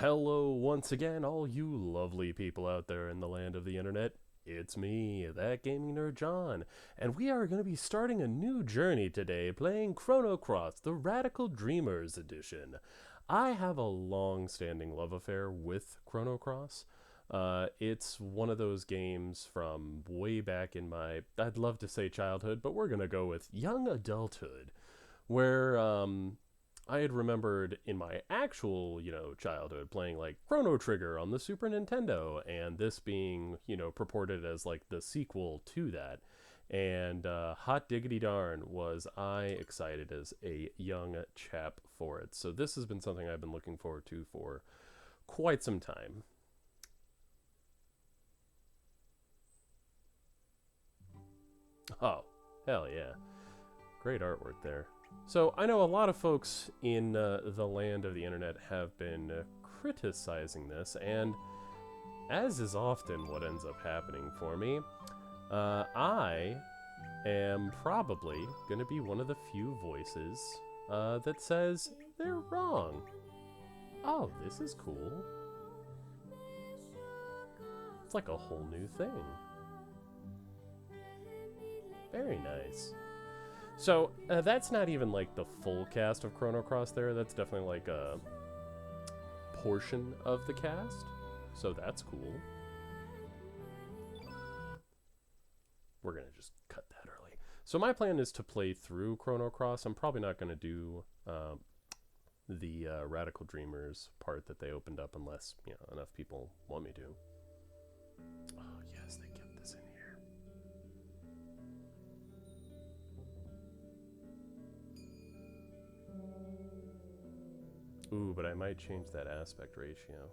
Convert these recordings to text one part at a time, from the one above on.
Hello once again, all you lovely people out there in the land of the internet. It's me, that gaming nerd John, and we are going to be starting a new journey today playing Chrono Cross, the Radical Dreamers edition. I have a long-standing love affair with Chrono Cross. It's one of those games from way back in my, I'd love to say childhood, but we're going to go with young adulthood, where I had remembered in my actual, childhood playing like Chrono Trigger on the Super Nintendo, and this being, purported as like the sequel to that. And hot diggity darn, was I excited as a young chap for it. So this has been something I've been looking forward to for quite some time. Oh, hell yeah. Great artwork there. So I know a lot of folks in the land of the internet have been criticizing this, and as is often what ends up happening for me, I am probably going to be one of the few voices that says they're wrong. Oh, this is cool. It's like a whole new thing. Very nice. So that's not even like the full cast of Chrono Cross there. That's definitely like a portion of the cast. So that's cool. We're going to just cut that early. So my plan is to play through Chrono Cross. I'm probably not going to do the Radical Dreamers part that they opened up unless enough people want me to. Oh, yes, they kept this in here. Ooh, but I might change that aspect ratio.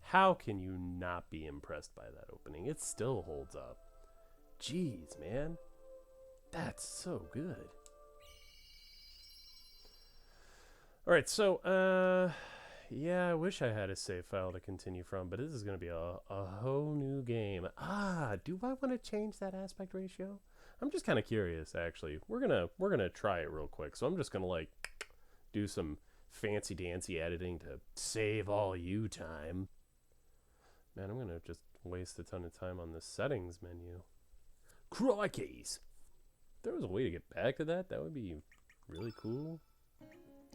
How can you not be impressed by that opening? It still holds up. Jeez, man. That's so good. Alright, so, yeah, I wish I had a save file to continue from, but this is going to be a whole new game. Do I want to change that aspect ratio? I'm just kind of curious, actually. We're gonna try it real quick, so I'm just going to, like, do some fancy-dancy editing to save all you time. Man, I'm going to just waste a ton of time on the settings menu. Crikeys! If there was a way to get back to that, that would be really cool.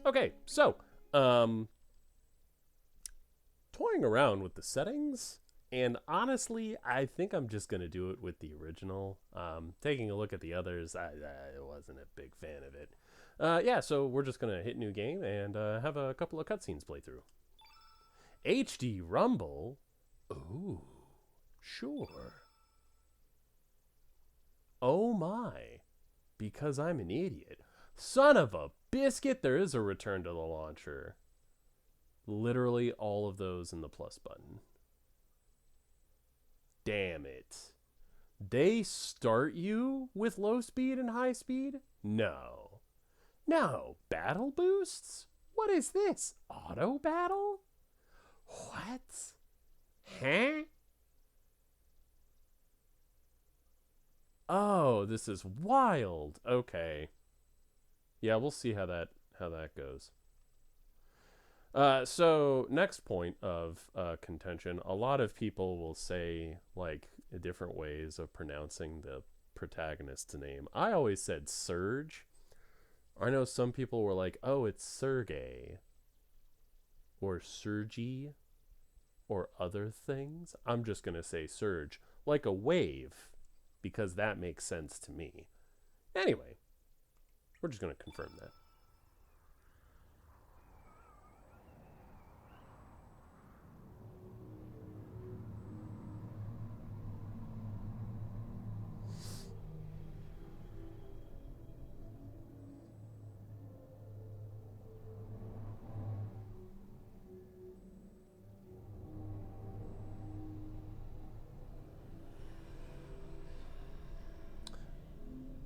Okay, so, toying around with the settings And honestly, I think I'm just going to do it with the original. Taking a look at the others, I wasn't a big fan of it. Yeah, so we're just going to hit new game and have a couple of cutscenes play through. HD Rumble? Ooh, sure. Oh my. Because I'm an idiot. Son of a biscuit, there is a return to the launcher. Literally all of those in the plus button. Damn it. They start you with low speed and high speed? No. No. Battle boosts? What is this? Auto battle? What? Huh? Oh, this is wild. Okay. Yeah, we'll see how that goes. So next point of contention, a lot of people will say like different ways of pronouncing the protagonist's name. I always said Serge. I know some people were like, oh, it's Sergey or Sergi or other things. I'm just going to say Serge, like a wave, because that makes sense to me. Anyway, we're just going to confirm that.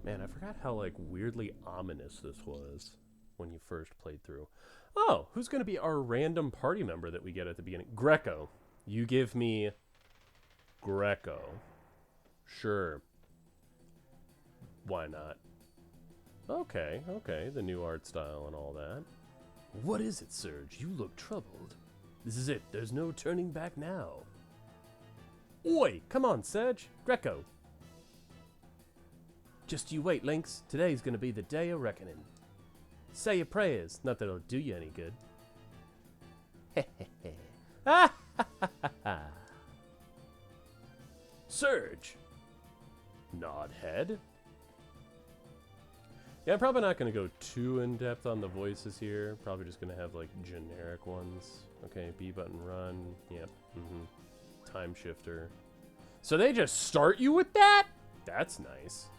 Man, I forgot how like weirdly ominous this was when you first played through. Oh, who's going to be our random party member that we get at the beginning? Greco. You give me Greco. Sure. Why not? Okay, okay, the new art style and all that. What is it, Serge? You look troubled. This is it. There's no turning back now. Oi, come on, Serge. Greco. Just you wait, Lynx. Today's gonna be the day of reckoning. Say your prayers. Not that it'll do you any good. Surge. Nod head. Yeah, I'm probably not going to go too in-depth on the voices here. Probably just going to have, like, generic ones. Okay, B button run. Yep. Time shifter. So they just start you with that? That's nice.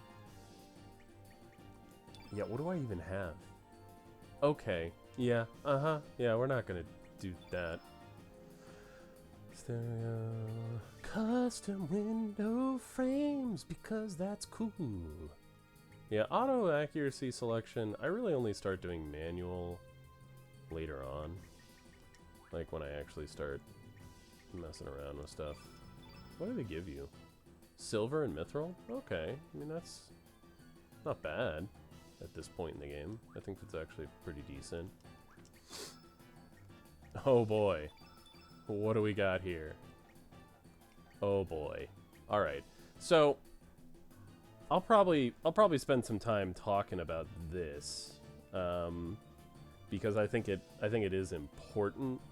Yeah, what do I even have? Okay. Yeah. Yeah, we're not going to do that. Stereo. Custom window frames, because that's cool. Yeah, auto accuracy selection, I really only start doing manual later on. Like when I actually start messing around with stuff. What do they give you? Silver and mithril? Okay, I mean that's not bad at this point in the game. I think that's actually pretty decent. Oh boy. What do we got here? Oh boy. Alright, so I'll probably spend some time talking about this because I think it is important.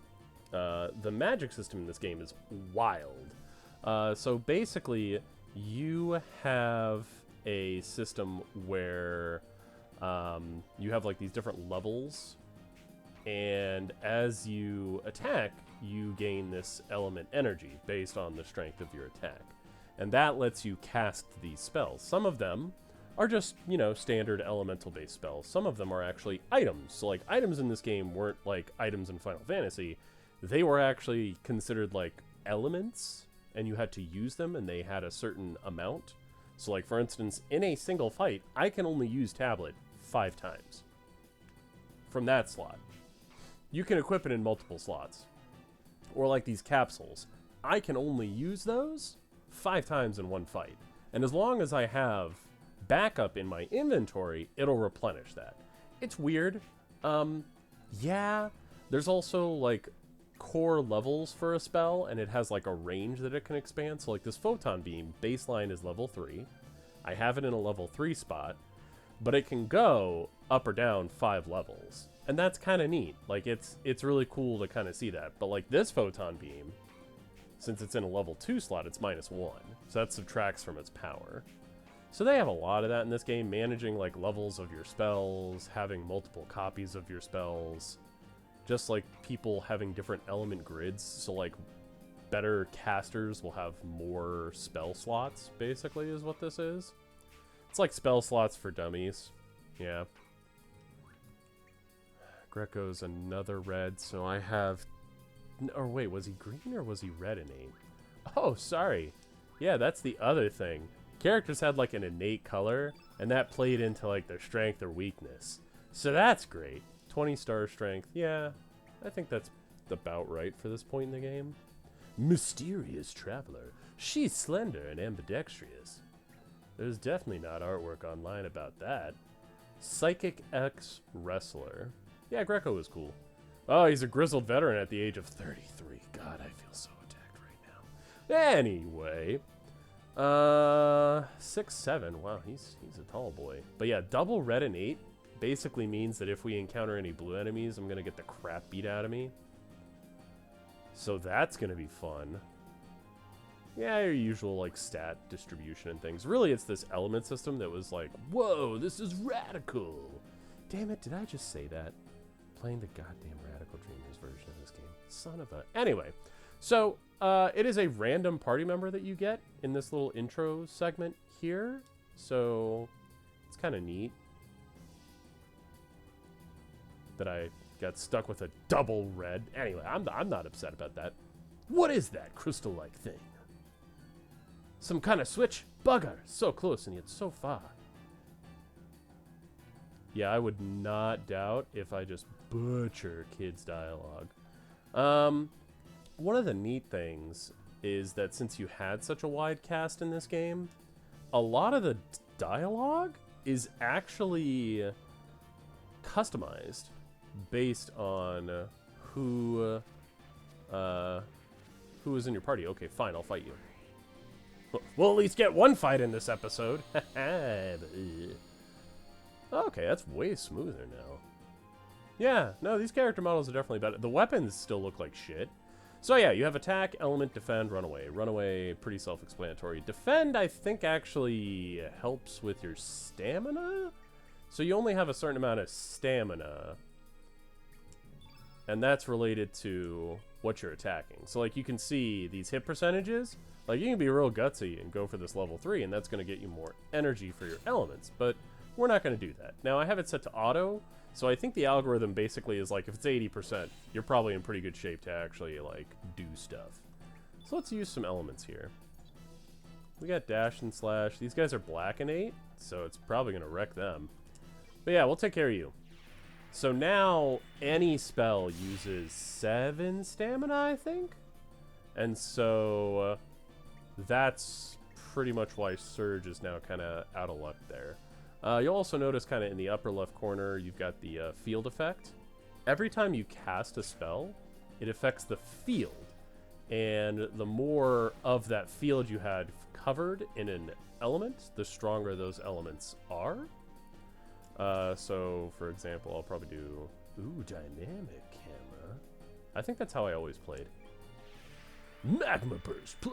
The magic system in this game is wild. So basically, you have a system where you have like these different levels, and as you attack, you gain this element energy based on the strength of your attack. And that lets you cast these spells. Some of them are just, you know, standard elemental-based spells. Some of them are actually items. So, like, items in this game weren't like items in Final Fantasy. They were actually considered, like, elements, and you had to use them, and they had a certain amount. So, like, for instance, in a single fight, I can only use Tablet 5 times from that slot. You can equip it in multiple slots. Or, like, these capsules. I can only use those 5 times in one fight. And as long as I have backup in my inventory, it'll replenish that. It's weird. Yeah, there's also like core levels for a spell, and it has like a range that it can expand. So like this photon beam baseline is level 3. I have it in a level 3 spot, but it can go up or down 5 levels. And that's kind of neat. Like it's really cool to kind of see that. But like this photon beam Since it's in a level 2 slot, it's -1. So that subtracts from its power. So they have a lot of that in this game, managing like levels of your spells, having multiple copies of your spells, just like people having different element grids. So like better casters will have more spell slots, basically, is what this is. It's like spell slots for dummies. Yeah. Greco's another red, so I have... Or wait, was he green or was he red innate? Oh, sorry. Yeah, that's the other thing. Characters had like an innate color, and that played into like their strength or weakness. So that's great. 20 star strength. Yeah, I think that's about right for this point in the game. Mysterious traveler. She's slender and ambidextrous. There's definitely not artwork online about that. Psychic X wrestler. Yeah, Greco was cool. Oh, he's a grizzled veteran at the age of 33. God, I feel so attacked right now. Anyway, 6'7". Wow, he's a tall boy. But yeah, double red innate basically means that if we encounter any blue enemies, I'm gonna get the crap beat out of me. So that's gonna be fun. Yeah, your usual like stat distribution and things. Really, it's this element system that was like, whoa, this is radical. Damn it, did I just say that? Playing the goddamn Radical Dreamers version of this game. Son of a... Anyway, so it is a random party member that you get in this little intro segment here. So it's kind of neat that I got stuck with a double red. Anyway, I'm not upset about that. What is that crystal-like thing? Some kind of switch? Bugger! So close and yet so far. Yeah, I would not doubt if I just butcher kids' dialogue. One of the neat things is that since you had such a wide cast in this game, a lot of the dialogue is actually customized based on who is in your party. Okay, fine, I'll fight you. We'll at least get one fight in this episode. Okay, that's way smoother now. Yeah, no, these character models are definitely better. The weapons still look like shit. So yeah, you have attack, element, defend, runaway. Runaway, pretty self-explanatory. Defend, I think, actually helps with your stamina? So you only have a certain amount of stamina. And that's related to what you're attacking. So like you can see these hit percentages. Like you can be real gutsy and go for this level 3, and that's going to get you more energy for your elements. But we're not going to do that. Now I have it set to auto, so I think the algorithm basically is like if it's 80%, you're probably in pretty good shape to actually like do stuff. So let's use some elements here. We got dash and slash. These guys are black innate, so it's probably going to wreck them. But yeah, we'll take care of you. So now any spell uses 7 stamina, I think? And so that's pretty much why Surge is now kind of out of luck there. You'll also notice kind of in the upper left corner, you've got the field effect. Every time you cast a spell, it affects the field. And the more of that field you had covered in an element, the stronger those elements are. So, for example, I'll probably do... Ooh, dynamic camera. I think that's how I always played. Magma Burst +1.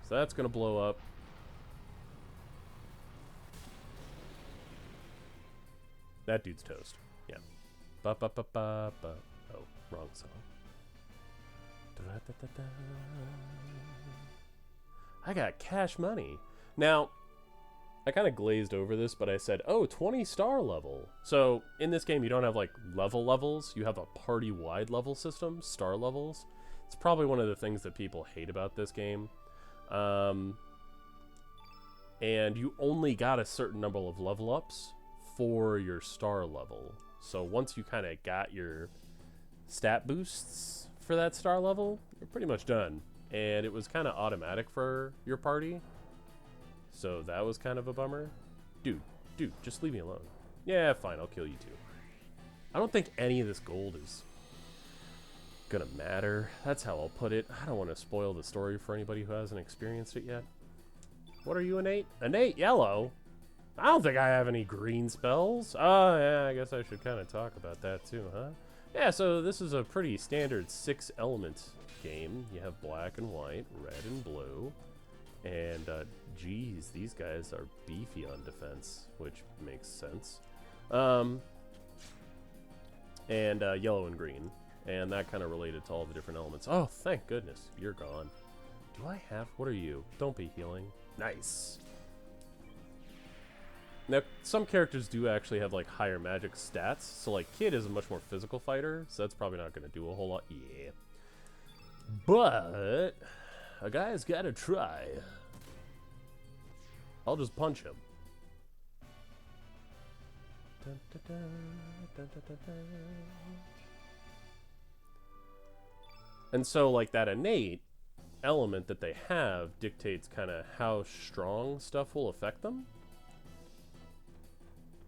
So that's going to blow up. That dude's toast. Yeah. Ba-ba-ba-ba-ba. Oh, wrong song. Da-da-da-da-da. I got cash money. Now, I kind of glazed over this, but I said, oh, 20 star level. So, in this game, you don't have, like, levels. You have a party-wide level system, star levels. It's probably one of the things that people hate about this game. And you only got a certain number of level ups for your star level. So once you kind of got your stat boosts for that star level, you're pretty much done. And it was kind of automatic for your party. So that was kind of a bummer. Dude, just leave me alone. Yeah, fine, I'll kill you too. I don't think any of this gold is gonna matter. That's how I'll put it. I don't want to spoil the story for anybody who hasn't experienced it yet. What are you, innate? Innate yellow? I don't think I have any green spells. Oh, yeah, I guess I should kind of talk about that too, huh? Yeah, so this is a pretty standard 6 element game, you have black and white, red and blue, and geez, these guys are beefy on defense, which makes sense. And yellow and green, and that kind of related to all the different elements. Oh, thank goodness, you're gone. Do I have? What are you? Don't be healing. Nice. Now, some characters do actually have, like, higher magic stats. So, like, Kid is a much more physical fighter, so that's probably not going to do a whole lot. Yeah. But a guy's got to try. I'll just punch him. Dun, dun, dun, dun, dun, dun, dun. And so, like, that innate element that they have dictates kind of how strong stuff will affect them.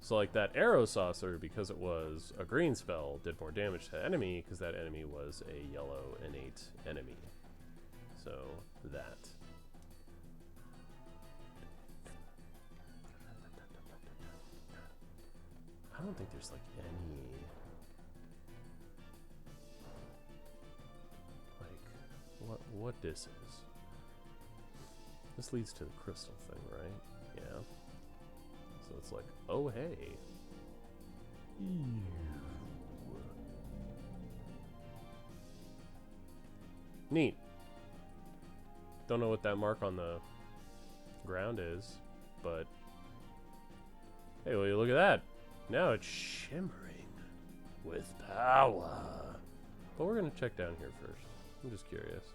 So like that arrow saucer, because it was a green spell, did more damage to the enemy because that enemy was a yellow innate enemy. So that. I don't think there's like any like what this is. This leads to the crystal thing, right? Yeah. So it's like, oh hey. Ew. Neat. Don't know what that mark on the ground is, but hey, will you look at that? Now it's shimmering with power. But we're gonna check down here first. I'm just curious.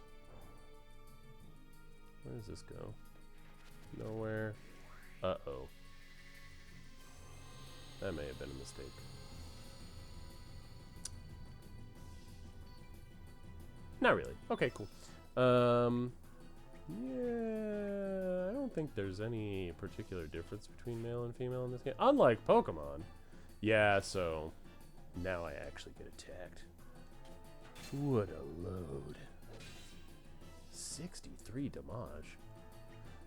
Where does this go? Nowhere. Uh-oh. That may have been a mistake. Not really. Okay, cool. Yeah, I don't think there's any particular difference between male and female in this game. Unlike Pokemon. Yeah, so now I actually get attacked. What a load. 63 damage.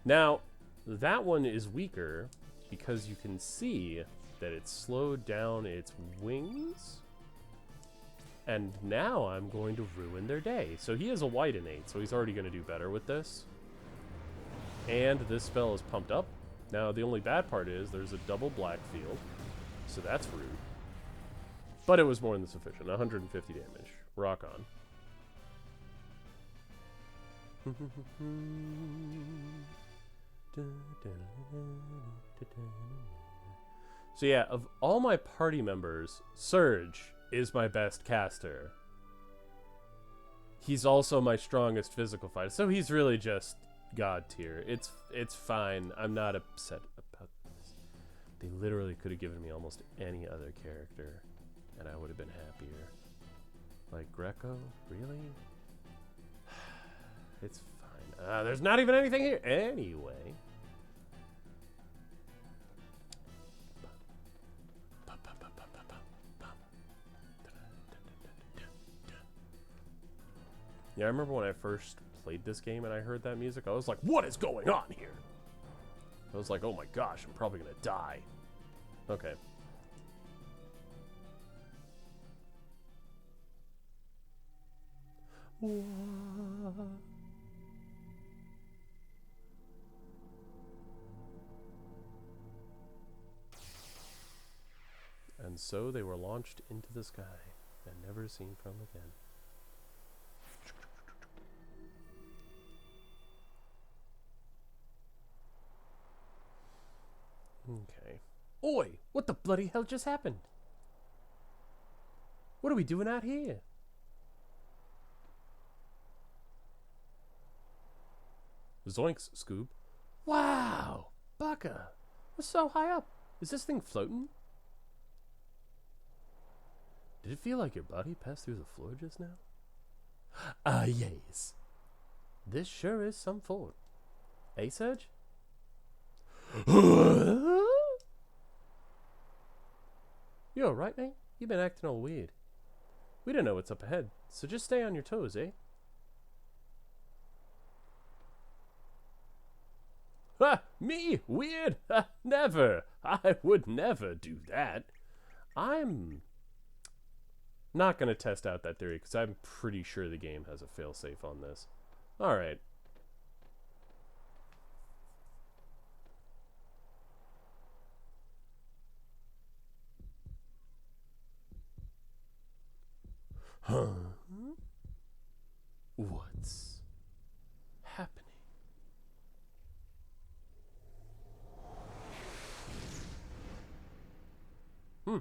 Now, that one is weaker because you can see that it slowed down its wings. And now I'm going to ruin their day. So he has a white innate, so he's already going to do better with this. And this spell is pumped up. Now, the only bad part is there's a double black field, so that's rude. But it was more than sufficient. 150 damage. Rock on. So yeah, of all my party members, Surge is my best caster. He's also my strongest physical fighter, so he's really just god tier. It's fine. I'm not upset about this. They literally could have given me almost any other character, and I would have been happier. Like Greco? Really? It's fine. There's not even anything here. Anyway. Yeah, I remember when I first played this game and I heard that music, I was like, what is going on here? I was like, oh my gosh, I'm probably gonna die. Okay. And so they were launched into the sky and never seen from again. Okay. Oi! What the bloody hell just happened? What are we doing out here? Zoinks, Scoob. Wow! Baka! We're so high up. Is this thing floating? Did it feel like your body passed through the floor just now? Ah, yes. This sure is some fort. Eh, Surge? You alright, mate? You've been acting all weird. We don't know what's up ahead, so just stay on your toes, eh? Ha! Me? Weird? Ha, never! I would never do that. I'm Not going to test out that theory because I'm pretty sure the game has a failsafe on this. All right. Huh? What's happening? Hmm.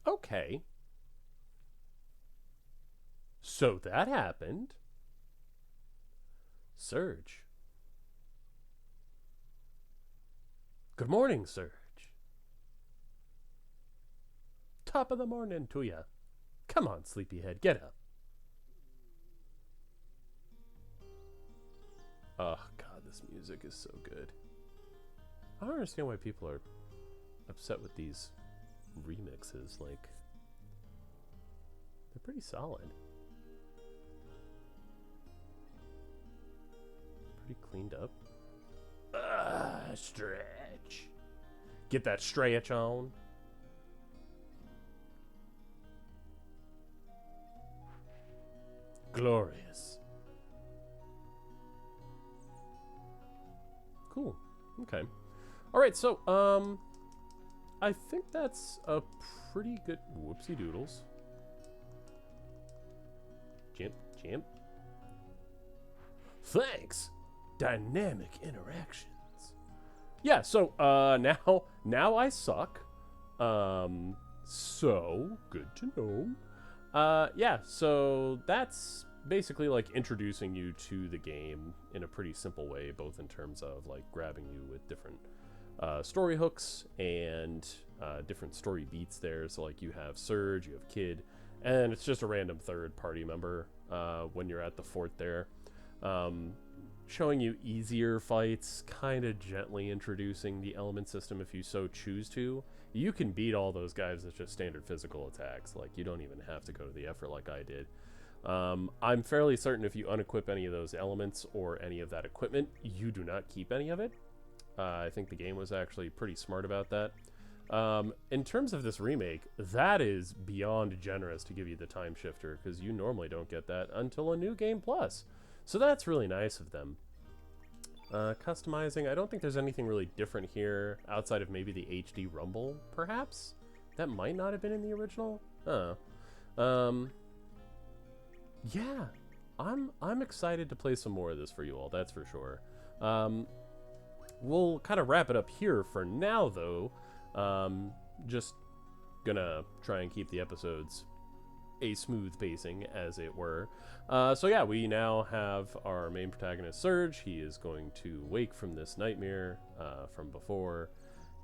Okay. So that happened. Surge. Good morning, Surge. Top of the morning to ya. Come on, sleepyhead, get up. Oh, God, this music is so good. I don't understand why people are upset with these remixes. Like, they're pretty solid. Pretty cleaned up. Stretch. Get that stretch on. Glorious. Cool. Okay. All right, so I think that's a pretty good whoopsie doodles. Jimp, jimp. Thanks. Dynamic interactions. Yeah, so now I suck. So good to know. Yeah, so that's basically like introducing you to the game in a pretty simple way, both in terms of like grabbing you with different story hooks and different story beats there. So like you have Surge, you have Kid, and it's just a random third party member when you're at the fort there. Showing you easier fights, kind of gently introducing the element system if you so choose to. You can beat all those guys with just standard physical attacks. Like, you don't even have to go to the effort like I did. I'm fairly certain if you unequip any of those elements or any of that equipment, you do not keep any of it. I think the game was actually pretty smart about that. In terms of this remake, that is beyond generous to give you the time shifter, because you normally don't get that until a new game plus. So that's really nice of them. Customizing, I don't think there's anything really different here outside of maybe the HD rumble, perhaps? That might not have been in the original? Yeah, I'm excited to play some more of this for you all, that's for sure. We'll kind of wrap it up here for now, though. Just gonna try and keep the episodes a smooth pacing, as it were. So yeah, we now have our main protagonist, Surge. He is going to wake from this nightmare from before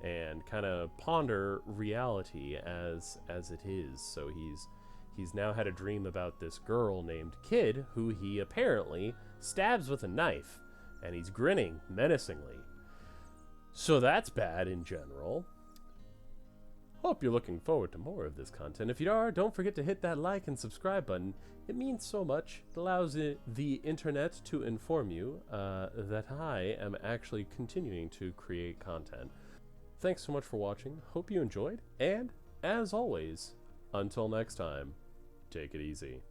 and kind of ponder reality as it is. So he's now had a dream about this girl named Kid, who he apparently stabs with a knife, and he's grinning menacingly. So that's bad in general. Hope you're looking forward to more of this content. If you are, don't forget to hit that like and subscribe button. It means so much. It allows the internet to inform you that I am actually continuing to create content. Thanks so much for watching. Hope you enjoyed. And, as always, until next time, take it easy.